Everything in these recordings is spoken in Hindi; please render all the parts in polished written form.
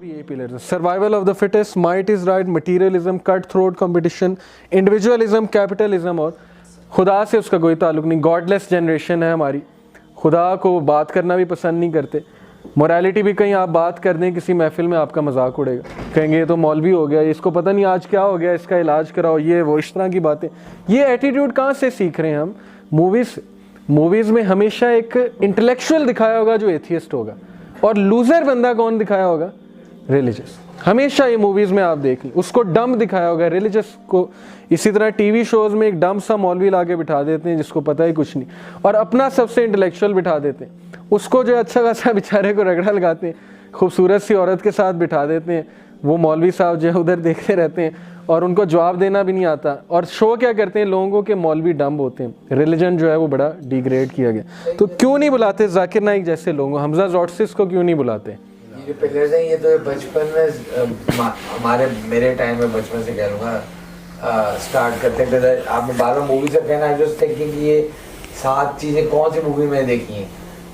ये पिलर्स हैं, survival of the fittest, might is right, materialism, cut throat competition, individualism, capitalism और खुदा से उसका कोई ताल्लुक नहीं। गॉडलेस जनरेशन है हमारी, खुदा को बात करना भी पसंद नहीं करते। मोरालिटी भी कहीं आप बात कर दें किसी महफिल में आपका मजाक उड़ेगा, कहेंगे ये तो मौलवी हो गया, इसको पता नहीं आज क्या हो गया, इसका इलाज कराओ, ये वो इस तरह की बातें। ये एटीट्यूड कहाँ से सीख रहे हैं हम? मूवीज़ में हमेशा एक इंटेलेक्चुअल दिखाया होगा जो एथियस्ट होगा, और लूजर बंदा कौन दिखाया होगा? रिलीजियस। हमेशा ये मूवीज़ में आप देख लें, उसको डम दिखाया होगा, रिलीजियस को। इसी तरह टीवी शोज़ में एक डम सा मौलवी ला के बिठा देते हैं जिसको पता ही कुछ नहीं, और अपना सबसे इंटेलेक्चुअल बिठा देते हैं। उसको जो अच्छा खासा बेचारे को रगड़ा लगाते हैं, खूबसूरत सी औरत के साथ बिठा देते हैं। वो मौलवी साहब जो है उधर देखते रहते हैं और उनको जवाब देना भी नहीं आता। और शो क्या करते हैं लोगों के, मौलवी डम होते हैं। रिलीजन जो है वो बड़ा डिग्रेड किया गया। तो क्यों नहीं बुलाते जाकिर नाइक जैसे लोगों, हमजा जॉर्सिस को क्यों नहीं बुलाते? ये जो पिलर्स हैं ये तो बचपन में मेरे टाइम में, बचपन से कह लूँगा, स्टार्ट करते थे। आपने बार बार मूवी से कहना, आई वाज थिंकिंग कि ये 7 चीज़ें कौन सी मूवी में देखी हैं,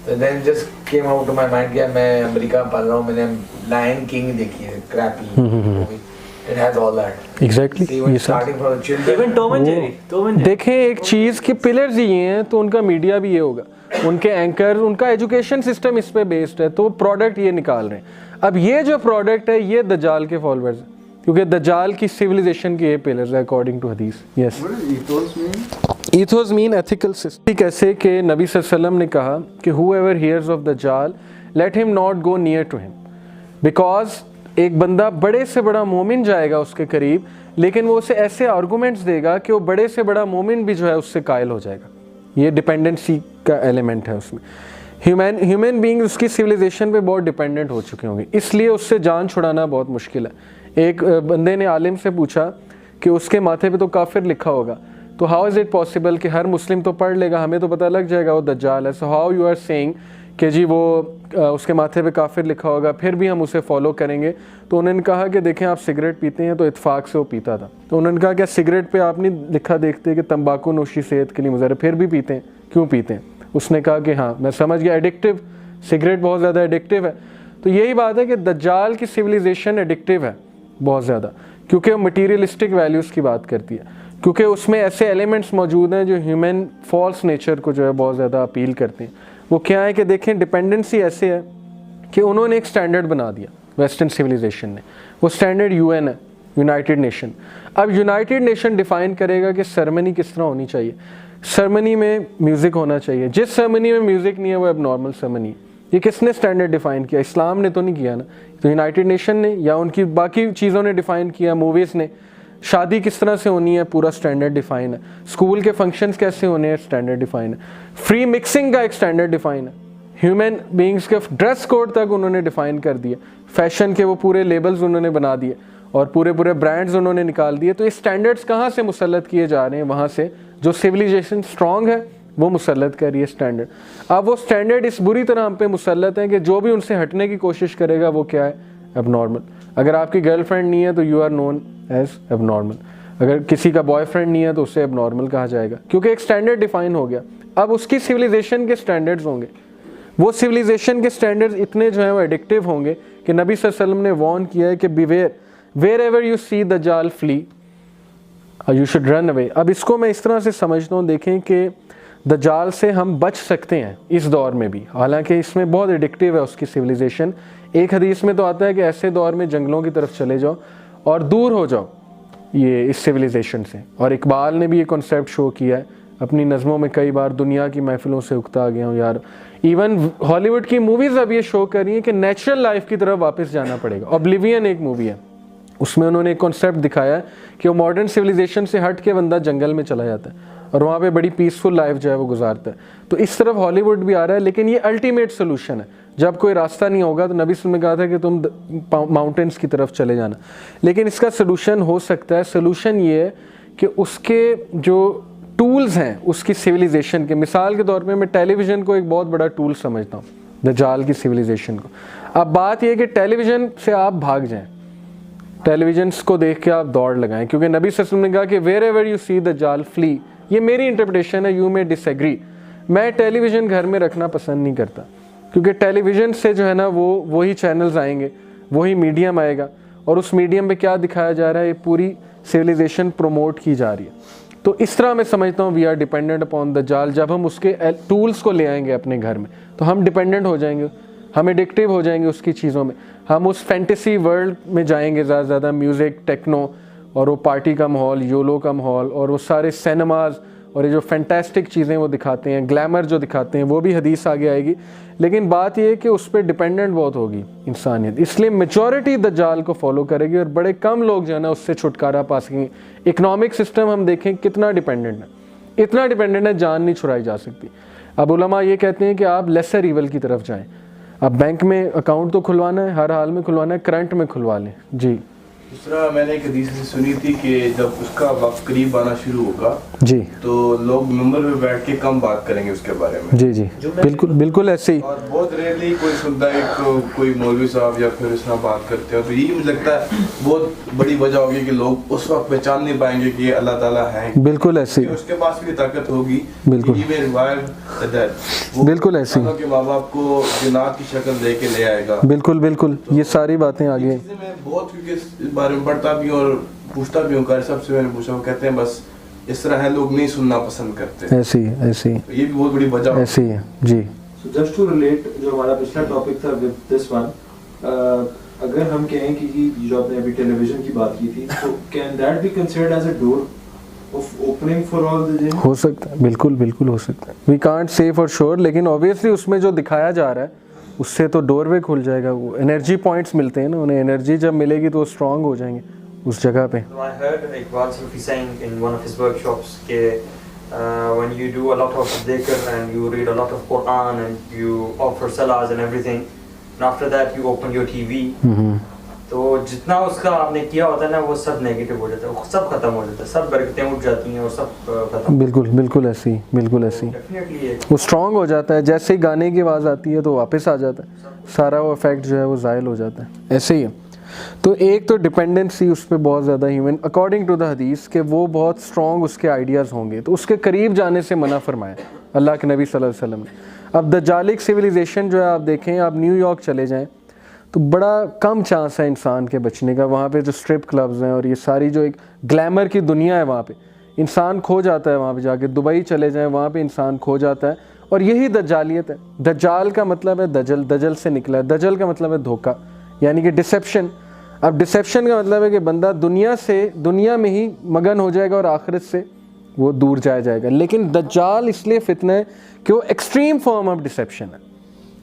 तो then just came out to my mind कि मैं अमेरिका में पढ़ रहा हूँ, मैंने लायन किंग देखी है, crappy movie, it has all that. Exactly, ये starting from the children, even Tom and Jerry. देखें एक चीज़ के पिलर्स ये हैं, तो उनका मीडिया भी ये होगा, उनके एंकर, उनका एजुकेशन सिस्टम इस पे बेस्ड है, तो प्रोडक्ट ये निकाल रहे हैं। अब ये जो प्रोडक्ट है ये दज्जाल के फॉलोअर्स हैं, क्योंकि दज्जाल की सिविलाइजेशन के ये पिलर्स है अकॉर्डिंग टू हदीस। Yes, ethos mean ethical system. कैसे कि नबी सल्लल्लाहु अलैहि वसल्लम ने कहा कि हूएवर हियर्स ऑफ दज्जाल let him not go near to him, because एक बंदा बड़े से बड़ा मोमिन जाएगा उसके करीब, लेकिन वो उसे ऐसे आर्गूमेंट्स देगा कि वो बड़े से बड़ा मोमिन भी जो है उससे कायल हो जाएगा। ये डिपेंडेंसी का एलिमेंट है उसमें। ह्यूमन बीइंग उसकी सिविलाइजेशन पे बहुत डिपेंडेंट हो चुके होंगे, इसलिए उससे जान छुड़ाना बहुत मुश्किल है। एक बंदे ने आलिम से पूछा कि उसके माथे पे तो काफिर लिखा होगा, तो हाउ इज़ इट पॉसिबल कि हर मुस्लिम तो पढ़ लेगा, हमें तो पता लग जाएगा वो दज्जाल है, so how you are saying कि जी वो उसके माथे पे काफिर लिखा होगा, फिर भी हम उसे फॉलो करेंगे? तो उन्होंने कहा कि देखें आप सिगरेट पीते हैं, तो इत्फाक से वो पीता था। तो उन्होंने कहा क्या सिगरेट पे आप नहीं लिखा देखते कि तंबाकू नोशी सेहत के लिए मुज़र है, फिर भी पीते हैं, क्यों पीते हैं? उसने कहा कि हाँ मैं समझ गया, एडिक्टिव, सिगरेट बहुत ज़्यादा एडिक्टिव है। तो यही बात है कि दज्जाल की सिविलाइजेशन एडिक्टिव है बहुत ज़्यादा, क्योंकि वो मटीरियलिस्टिक वैल्यूज़ की बात करती है, क्योंकि उसमें ऐसे एलिमेंट्स मौजूद हैं जो ह्यूमन फॉल्स नेचर को जो है बहुत ज़्यादा अपील करते हैं। वो क्या है कि देखें डिपेंडेंसी ऐसे है कि उन्होंने एक स्टैंडर्ड बना दिया वेस्टर्न सिविलाइजेशन ने, वो स्टैंडर्ड यूएन है, यूनाइटेड नेशन। अब यूनाइटेड नेशन डिफ़ाइन करेगा कि सेरेमनी किस तरह होनी चाहिए। सेरेमनी में म्यूज़िक होना चाहिए, जिस सेरेमनी में म्यूज़िक नहीं है वो एबनॉर्मल सेरेमनी है। ये किसने स्टैंडर्ड डिफ़ाइन किया? इस्लाम ने तो नहीं किया ना, तो यूनाइटेड नेशन ने या उनकी बाकी चीज़ों ने डिफ़ाइन किया, मूवीज़ ने। शादी किस तरह से होनी है पूरा स्टैंडर्ड डिफाइन है, स्कूल के फंक्शंस कैसे होने हैं स्टैंडर्ड डिफाइन है, फ्री मिक्सिंग का एक स्टैंडर्ड डिफाइन है, ह्यूमन बीइंग्स के ड्रेस कोड तक उन्होंने डिफाइन कर दिए, फैशन के वो पूरे लेबल्स उन्होंने बना दिए और पूरे ब्रांड्स उन्होंने निकाल दिए। तो ये स्टैंडर्ड्स कहाँ से मुसल्लत किए जा रहे हैं? वहाँ से जो सिविलाइजेशन स्ट्रॉन्ग है वो मुसल्लत कर रही है स्टैंडर्ड। अब वो स्टैंडर्ड इस बुरी तरह हम पे मुसल्लत हैं कि जो भी उनसे हटने की कोशिश करेगा वो क्या है? एबनॉर्मल। अगर आपकी गर्लफ्रेंड नहीं है तो you are known as abnormal, अगर किसी का बॉयफ्रेंड नहीं है तो उसे एबनॉर्मल कहा जाएगा, क्योंकि एक स्टैंडर्ड डिफाइन हो गया। अब उसकी सिविलाइजेशन के स्टैंडर्ड्स होंगे, वो सिविलाइजेशन के स्टैंडर्ड्स इतने जो है वो एडिक्टिव होंगे कि नबी सल्लल्लाहु अलैहि वसल्लम ने वार्न किया है कि beware wherever you see दज्जाल flee you should run away. अब इसको मैं इस तरह से समझता हूँ, देखें कि दज्जाल से हम बच सकते हैं इस दौर में भी, हालांकि इसमें बहुत एडिक्टिव है उसकी सिविलाइजेशन। एक हदीस में तो आता है कि ऐसे दौर में जंगलों की तरफ चले जाओ और दूर हो जाओ ये इस सिविलाइजेशन से। और इकबाल ने भी ये कॉन्सेप्ट शो किया है अपनी नज़मों में कई बार, दुनिया की महफिलों से उकता गया हूँ यार। इवन हॉलीवुड की मूवीज़ अब ये शो कर रही हैं कि नेचुरल लाइफ की तरफ वापस जाना पड़ेगा। ऑब्लिवियन एक मूवी है, उसमें उन्होंने एक कॉन्सेप्ट दिखाया है कि वो मॉडर्न सिविलाइजेशन से हट के बंदा जंगल में चला जाता है और वहाँ पे बड़ी पीसफुल लाइफ जो है वो गुजारता है। तो इस तरफ हॉलीवुड भी आ रहा है, लेकिन ये अल्टीमेट सोल्यूशन है। जब कोई रास्ता नहीं होगा तो नबी सल्लल्लाहु अलैहि वसल्लम ने कहा था कि तुम माउंटेन्स की तरफ चले जाना, लेकिन इसका सोल्यूशन हो सकता है। सोल्यूशन ये है कि उसके जो टूल्स हैं उसकी सिविलाइजेशन के, मिसाल के तौर पे मैं टेलीविज़न को एक बहुत बड़ा टूल समझता हूँ दज्जाल की सिविलाइजेशन को। अब बात यह है कि टेलीविज़न से आप भाग जाएँ, टेलीविजन को देख के आप दौड़ लगाएं, क्योंकि नबी सल्लल्लाहु अलैहि वसल्लम ने कहा कि वेयर एवर यू सी दज्जाल फ्ली। ये मेरी इंटरप्रिटेशन है, यू मे डिसएग्री। मैं टेलीविज़न घर में रखना पसंद नहीं करता, क्योंकि टेलीविज़न से जो है ना वो वही चैनल्स आएंगे वही मीडियम आएगा, और उस मीडियम पे क्या दिखाया जा रहा है, ये पूरी सिविलाइजेशन प्रमोट की जा रही है। तो इस तरह मैं समझता हूँ वी आर डिपेंडेंट अपॉन दज्जाल। जब हम उसके टूल्स को ले आएंगे अपने घर में तो हम डिपेंडेंट हो जाएंगे, हम एडिक्टिव हो जाएंगे उसकी चीज़ों में, हम उस फैंटेसी वर्ल्ड में जाएंगे ज़्यादा से ज़्यादा, म्यूज़िक, टेक्नो, और वो पार्टी का माहौल, योलो का माहौल, और वो सारे सिनेमाज और ये जो फैंटास्टिक चीज़ें वो दिखाते हैं, ग्लैमर जो दिखाते हैं, वो भी हदीस आगे आएगी। लेकिन बात ये है कि उस पर डिपेंडेंट बहुत होगी इंसानियत, इसलिए मेजॉरिटी दज्जाल को फॉलो करेगी और बड़े कम लोग जो है ना उससे छुटकारा पा सकेंगे। इकोनॉमिक सिस्टम हम देखें कितना डिपेंडेंट है, इतना डिपेंडेंट है, जान नहीं छुड़ाई जा सकती। अब उलमा ये कहते हैं कि आप लेसर ईवल की तरफ जाएँ। अब बैंक में अकाउंट तो खुलवाना है, हर हाल में खुलवाना है, करंट में खुलवा लें। जी। दूसरा मैंने एक हदीस से सुनी थी कि जब उसका वक्त करीब आना शुरू होगा जी तो लोग मेंबर पे बैठ के कम बात करेंगे उसके बारे में। जी जी बिल्कुल बिल्कुल ऐसे ही। और बहुत रेयरली कोई सुनता है कोई मौलवी साहब या फिर इस तरह बात करते हैं, तो यही मुझे लगता है बहुत बड़ी वजह होगी कि लोग उस वक्त पहचान नहीं पाएंगे कि ये अल्लाह ताला है। बिल्कुल ऐसे ही, उसके पास भी ताकत होगी। बिल्कुल बिल्कुल ऐसे ही, माँ बाप को जिन्नात की शक्ल दे के ले आएगा। बिल्कुल बिल्कुल, ये सारी बातें आगे। मैं बहुत क्योंकि बारे में पढ़ता भी और पूछता भी हूँ, कारी साहब से मैंने पूछा, वो कहते हैं बस इस तरह है, लोग नहीं सुनना पसंद करते। ऐसे ही ऐसे ही, तो ये भी बहुत बड़ी वजह ऐसे ही है जी। So just to relate जो हमारा पिछला टॉपिक था with this one, अगर हम कहें कि जो आपने अभी टेलीविजन की बात की थी, तो can that be considered as a door of opening for all the jinn? हो सकता है, बिल्कुल बिल्कुल हो सकता है। We can't say for sure, लेकिन ऑब्वियसली उसमें जो दिखाया जा रहा है उससे तो डोरवे खुल जाएगा। वो एनर्जी पॉइंट्स मिलते हैं ना, उन्हें एनर्जी जब मिलेगी तो वो स्ट्रांग हो जाएंगे उस जगह पे। I heard Iqbal Sufi saying in one of his workshops कि when you do a lot of dhikr and you read a lot of Quran and you offer salahs and everything, and after that you open your TV, तो जितना उसका आपने किया होता है ना वो सब नेगेटिव हो जाता है, वो सब खत्म हो जाता है, सब बरकतें उठ जाती हैं और सब खत्म। बिल्कुल बिल्कुल ऐसी, बिल्कुल ऐसी, डेफिनेटली वो स्ट्रांग हो जाता है। जैसे ही गाने की आवाज़ आती है तो वापस आ जाता है, सारा वो इफेक्ट जो है वो ज़ायल हो जाता है। ऐसे ही है। तो एक तो डिपेंडेंसी उस पर बहुत ज़्यादा ह्यूमन अकॉर्डिंग टू द हदीस के वो बहुत स्ट्रॉन्ग उसके आइडियाज़ होंगे, तो उसके करीब जाने से मना फरमाया अल्लाह के नबी सल्लल्लाहु अलैहि वसल्लम ने। अब दज्जालिक सिविलाइजेशन जो है आप देखें, आप न्यूयॉर्क चले जाएँ तो बड़ा कम चांस है इंसान के बचने का। वहाँ पे जो स्ट्रिप क्लब्स हैं और ये सारी जो एक ग्लैमर की दुनिया है, वहाँ पे इंसान खो जाता है। वहाँ पे जाके दुबई चले जाएँ, वहाँ पे इंसान खो जाता है। और यही दज्जालियत है। दज्जाल का मतलब है दजल, दजल से निकला है। दजल का मतलब है धोखा, यानी कि डिसेप्शन। अब डिसेप्शन का मतलब है कि बंदा दुनिया में ही मगन हो जाएगा और आखिरत से वो दूर जाएगा। लेकिन दज्जाल इसलिए फितना है कि वो एक्सट्रीम फॉर्म ऑफ डिसेप्शन है।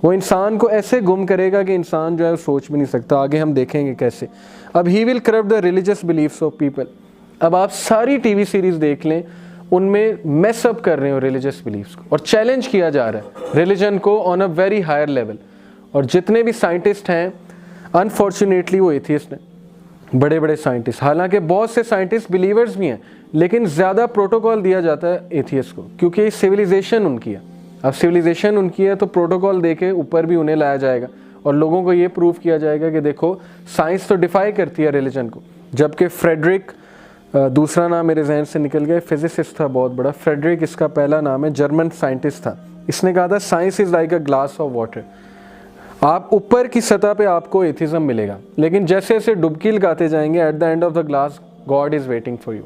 वो इंसान को ऐसे गुम करेगा कि इंसान जो है वो सोच भी नहीं सकता। आगे हम देखेंगे कैसे। अब he will corrupt the religious beliefs of people. अब आप सारी टीवी सीरीज देख लें, उनमें मैसअप कर रहे हो रिलीजियस बिलीफ्स को और चैलेंज किया जा रहा है रिलीजन को on a very higher level. और जितने भी साइंटिस्ट हैं अनफॉर्चुनेटली वो एथियस्ट हैं, बड़े बड़े साइंटिस्ट। हालांकि बहुत से साइंटिस्ट बिलीवर्स भी हैं, लेकिन ज़्यादा प्रोटोकॉल दिया जाता है एथियस्ट को, क्योंकि सिविलाइजेशन उनकी है। अब सिविलाइजेशन उनकी है तो प्रोटोकॉल दे के ऊपर भी उन्हें लाया जाएगा और लोगों को ये प्रूव किया जाएगा कि देखो साइंस तो डिफाई करती है रिलीजन को। जबकि फ्रेडरिक, दूसरा नाम मेरे जहन से निकल गया, फिजिसिस्ट था बहुत बड़ा, फ्रेडरिक इसका पहला नाम है, जर्मन साइंटिस्ट था। इसने कहा था science is like a glass of water. आप ऊपर की सतह पे आपको एथिज्म मिलेगा, लेकिन जैसे जैसे डुबकी लगाते जाएंगे at the end of the glass God is waiting for you.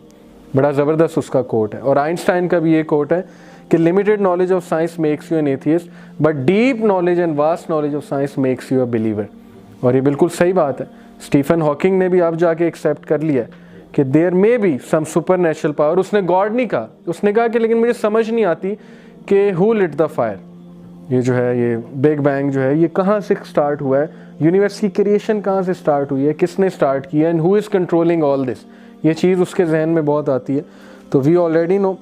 बड़ा ज़बरदस्त उसका कोट है। और आइंस्टाइन का भी ये कोट है कि limited knowledge of science makes you an atheist, but deep knowledge and vast knowledge of science makes you a believer. और ये बिल्कुल सही बात है। स्टीफन हॉकिंग ने भी अब जाके एक्सेप्ट कर लिया कि there may be some super natural power. उसने गॉड नहीं कहा, उसने कहा कि लेकिन मुझे समझ नहीं आती कि हु लिट द फायर। ये जो है ये बिग बैंग जो है ये कहाँ से स्टार्ट हुआ है, यूनिवर्स की क्रिएशन कहाँ से स्टार्ट हुई है, किसने स्टार्ट किया, and who is controlling all this. ये चीज़ उसके जहन में बहुत आती है। तो वी ऑलरेडी नो।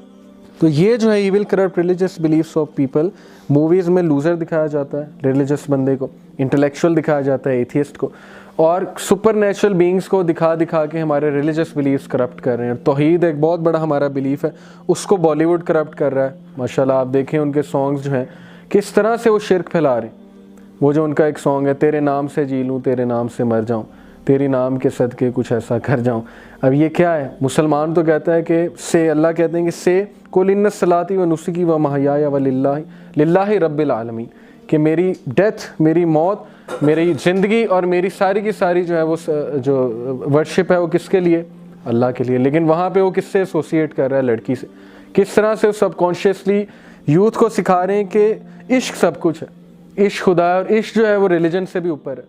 तो ये जो है he will corrupt religious beliefs of people. Movies में लूज़र दिखाया जाता है रिलीजियस बंदे को, इंटेलेक्चुअल दिखाया जाता है एथियस्ट को, और सुपर नेचुरल बींग्स को दिखा दिखा के हमारे रिलीजियस बिलीफ्स करप्ट कर रहे हैं। तौहीद एक बहुत बड़ा हमारा बिलीफ है, उसको बॉलीवुड करप्ट कर रहा है। माशाल्लाह आप देखें उनके सॉन्ग्स जो हैं किस तरह से वो शिरक फैला रहे हैं। वो जो उनका एक सॉन्ग है, तेरे नाम से जी लूँ तेरे नाम से मर जाऊँ, तेरी नाम के सदके कुछ ऐसा कर जाऊँ। अब ये क्या है? मुसलमान तो कहता है कि से, अल्लाह कहते हैं कि से कुल इन्ना सलाती व नुस्की व महयाया व लिल्लाहि रब्बिल आलमीन, कि मेरी डेथ, मेरी मौत मेरी ज़िंदगी और मेरी सारी की सारी जो है वो जो वर्शिप है वो किसके लिए, अल्लाह के लिए। लेकिन वहाँ पे वो किससे एसोसिएट कर रहा है, लड़की से। किस तरह से सबकॉन्शियसली यूथ को सिखा रहे हैं कि इश्क सब कुछ है, इश्क खुदा है, और इश्क जो है वो रिलीजन से भी ऊपर है।